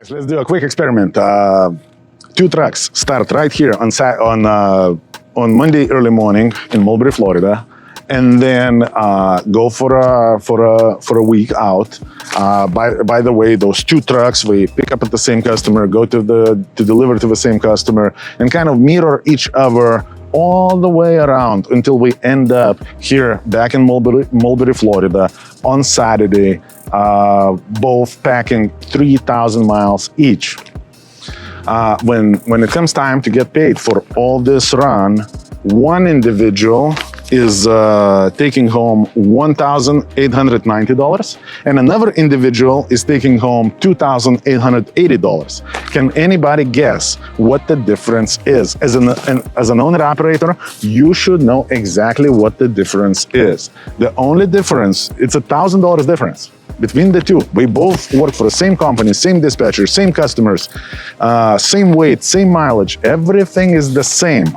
Let's do a quick experiment. Two trucks start right here on Monday early morning in Mulberry, Florida, and then go for a week out. By the way, those two trucks we pick up at the same customer, go to deliver to the same customer, and kind of mirror each other all the way around until we end up here back in Mulberry, Florida on Saturday, both packing 3,000 miles each. When it comes time to get paid for all this run, one individual is taking home $1,890, and another individual is taking home $2,880. Can anybody guess what the difference is? As an owner-operator, you should know exactly what the difference is. The only difference, it's $1,000 difference between the two. We both work for the same company, same dispatcher, same customers, same weight, same mileage. Everything is the same.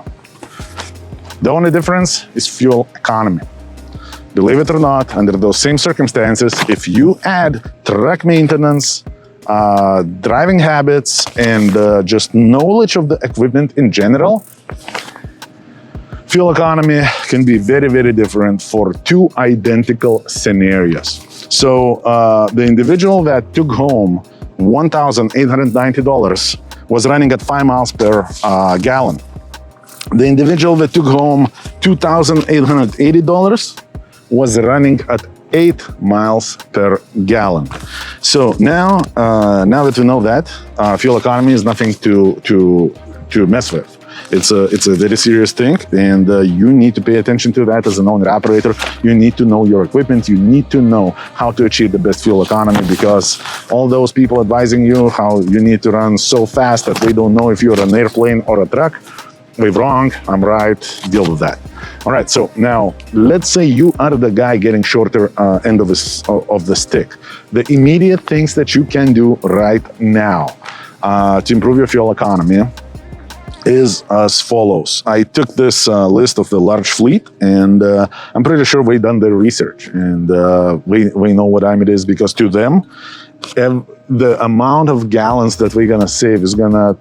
The only difference is fuel economy. Believe it or not, under those same circumstances, if you add truck maintenance, driving habits, and just knowledge of the equipment in general, fuel economy can be very, very different for two identical scenarios. So the individual that took home $1,890 was running at 5 miles per gallon. The individual that took home $2,880 was running at 8 miles per gallon. So now that we know that, fuel economy is nothing to mess with. It's a very serious thing, and you need to pay attention to that as an owner-operator. You need to know your equipment. You need to know how to achieve the best fuel economy, because all those people advising you how you need to run so fast that they don't know if you're an airplane or a truck, we're wrong, I'm right, deal with that. All right, so now let's say you are the guy getting shorter end of the stick. The immediate things that you can do right now to improve your fuel economy is as follows. I took this list of the large fleet, and I'm pretty sure we've done the research, and we know what time it is, because to them, the amount of gallons that we're gonna save is gonna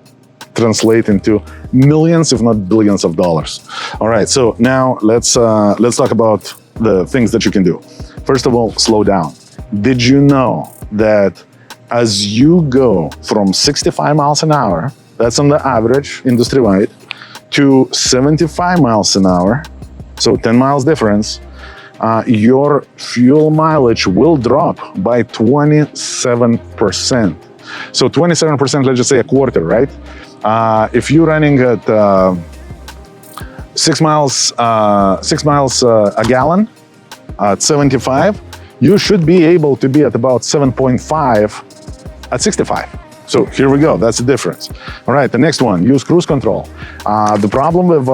translate into millions, if not billions of dollars. All right, so now let's talk about the things that you can do. First of all, slow down. Did you know that as you go from 65 miles an hour, that's on the average industry-wide, to 75 miles an hour, so 10 miles difference, your fuel mileage will drop by 27%. So 27%, let's just say a quarter, right? If you're running at 6 miles a gallon at 75, you should be able to be at about 7.5 at 65. So here we go, that's the difference. All right, the next one, use cruise control. The problem with,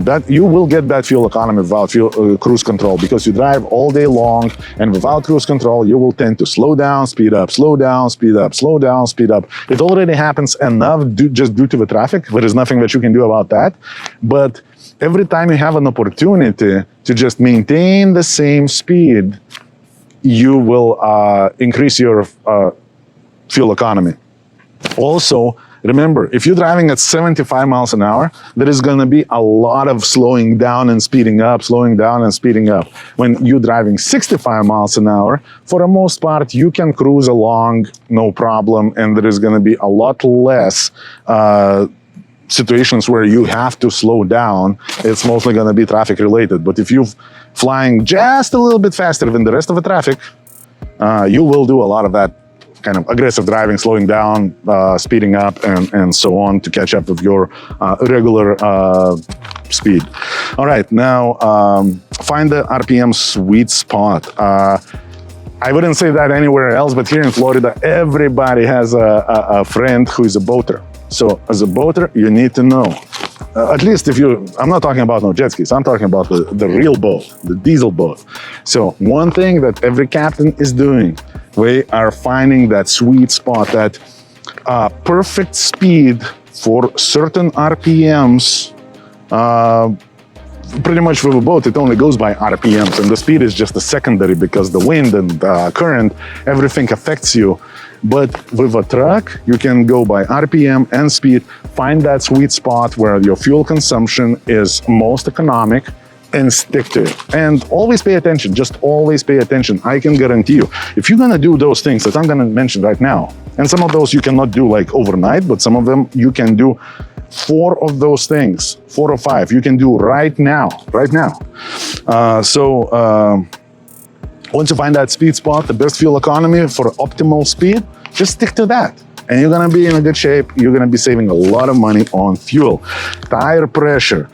that you will get bad fuel economy without cruise control, because you drive all day long, and without cruise control, you will tend to slow down, speed up, slow down, speed up, slow down, speed up. It already happens enough just due to the traffic. There is nothing that you can do about that. But every time you have an opportunity to just maintain the same speed, you will increase your fuel economy. Also, remember, if you're driving at 75 miles an hour, there is going to be a lot of slowing down and speeding up, slowing down and speeding up. When you're driving 65 miles an hour, for the most part, you can cruise along, no problem, and there is going to be a lot less situations where you have to slow down. It's mostly going to be traffic related. But if you're flying just a little bit faster than the rest of the traffic, you will do a lot of that kind of aggressive driving, slowing down, speeding up, and so on, to catch up with your regular speed. All right, now find the RPM sweet spot. I wouldn't say that anywhere else, but here in Florida, everybody has a friend who is a boater. So as a boater, you need to know, at least if I'm not talking about no jet skis, I'm talking about the real boat, the diesel boat. So one thing that every captain is doing, we are finding that sweet spot, that perfect speed for certain RPMs pretty much with a boat, it only goes by RPMs, and the speed is just a secondary because the wind and current, everything affects you. But with a truck, you can go by RPM and speed, find that sweet spot where your fuel consumption is most economic, and stick to it. And always pay attention, just always pay attention. I can guarantee you, if you're gonna do those things that I'm gonna mention right now, and some of those you cannot do like overnight, but some of them you can do 4 of those things, 4 or 5, you can do right now. Once you find that speed spot, the best fuel economy for optimal speed, just stick to that. And you're gonna be in a good shape. You're gonna be saving a lot of money on fuel. Tire pressure.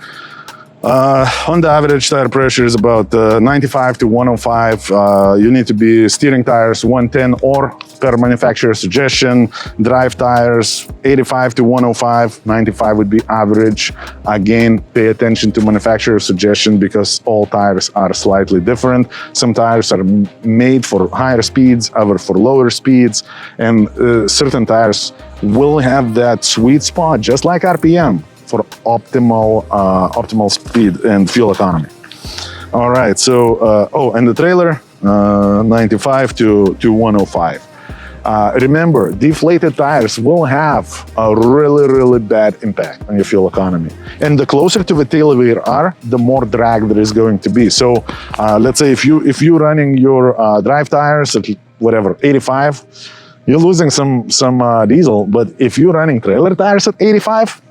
On the average, tire pressure is about 95 to 105. You need to be steering tires 110 or per manufacturer suggestion. Drive tires 85 to 105. 95 would be average. Again, pay attention to manufacturer suggestion because all tires are slightly different. Some tires are made for higher speeds, others for lower speeds, and certain tires will have that sweet spot, just like RPM, for optimal speed and fuel economy. All right, so, and the trailer, 95 to 105. Remember, deflated tires will have a really bad impact on your fuel economy. And the closer to the tail we are, the more drag there is going to be. So let's say if you're running your drive tires at whatever, 85, you're losing some diesel. But if you're running trailer tires at 85,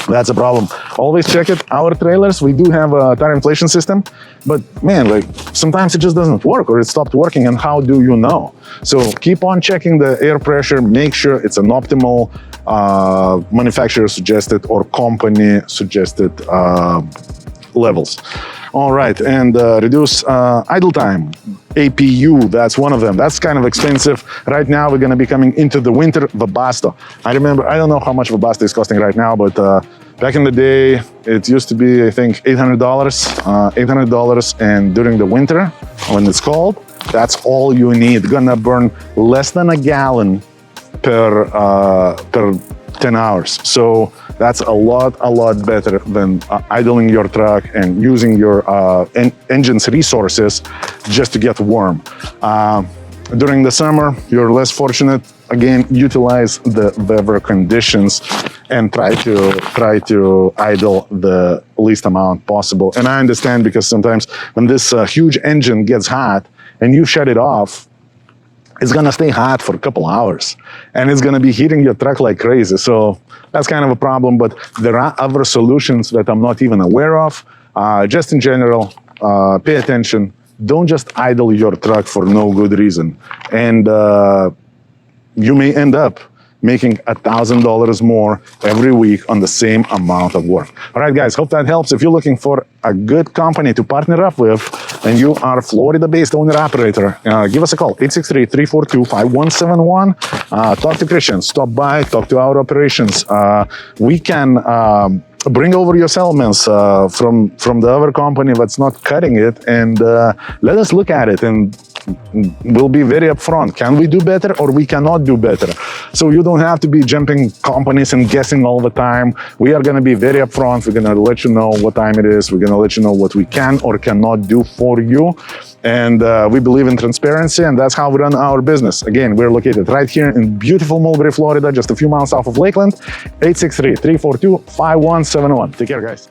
that's a problem. Always check it. Our trailers, we do have a tire inflation system, but man, like sometimes it just doesn't work or it stopped working, and how do you know? So keep on checking the air pressure, make sure it's an optimal manufacturer suggested or company suggested levels. All right, and reduce idle time. APU, that's one of them. That's kind of expensive. Right now, we're going to be coming into the winter. Webasto. I don't know how much Webasto is costing right now, but back in the day, it used to be, I think, $800. $800, and during the winter, when it's cold, that's all you need. Gonna burn less than a gallon per 10 hours. So that's a lot better than idling your truck and using your engine's resources just to get warm. During the summer, you're less fortunate. Again, utilize the weather conditions and try to idle the least amount possible. And I understand, because sometimes when this huge engine gets hot and you shut it off, it's gonna stay hot for a couple hours and it's gonna be heating your truck like crazy. So that's kind of a problem, but there are other solutions that I'm not even aware of. Just in general, pay attention. Don't just idle your truck for no good reason. And you may end up making $1,000 more every week on the same amount of work. All right, guys, hope that helps. If you're looking for a good company to partner up with and you are a Florida-based owner-operator, give us a call, 863-342-5171. Talk to Christian, stop by, talk to our operations. We can bring over your settlements from the other company that's not cutting it, and let us look at it, and we'll be very upfront. Can we do better, or we cannot do better? So you don't have to be jumping companies and guessing all the time. We are going to be very upfront. We're going to let you know what time it is. We're going to let you know what we can or cannot do for you. And we believe in transparency, and that's how we run our business. Again, we're located right here in beautiful Mulberry, Florida, just a few miles south of Lakeland. 863-342-5171. Take care, guys.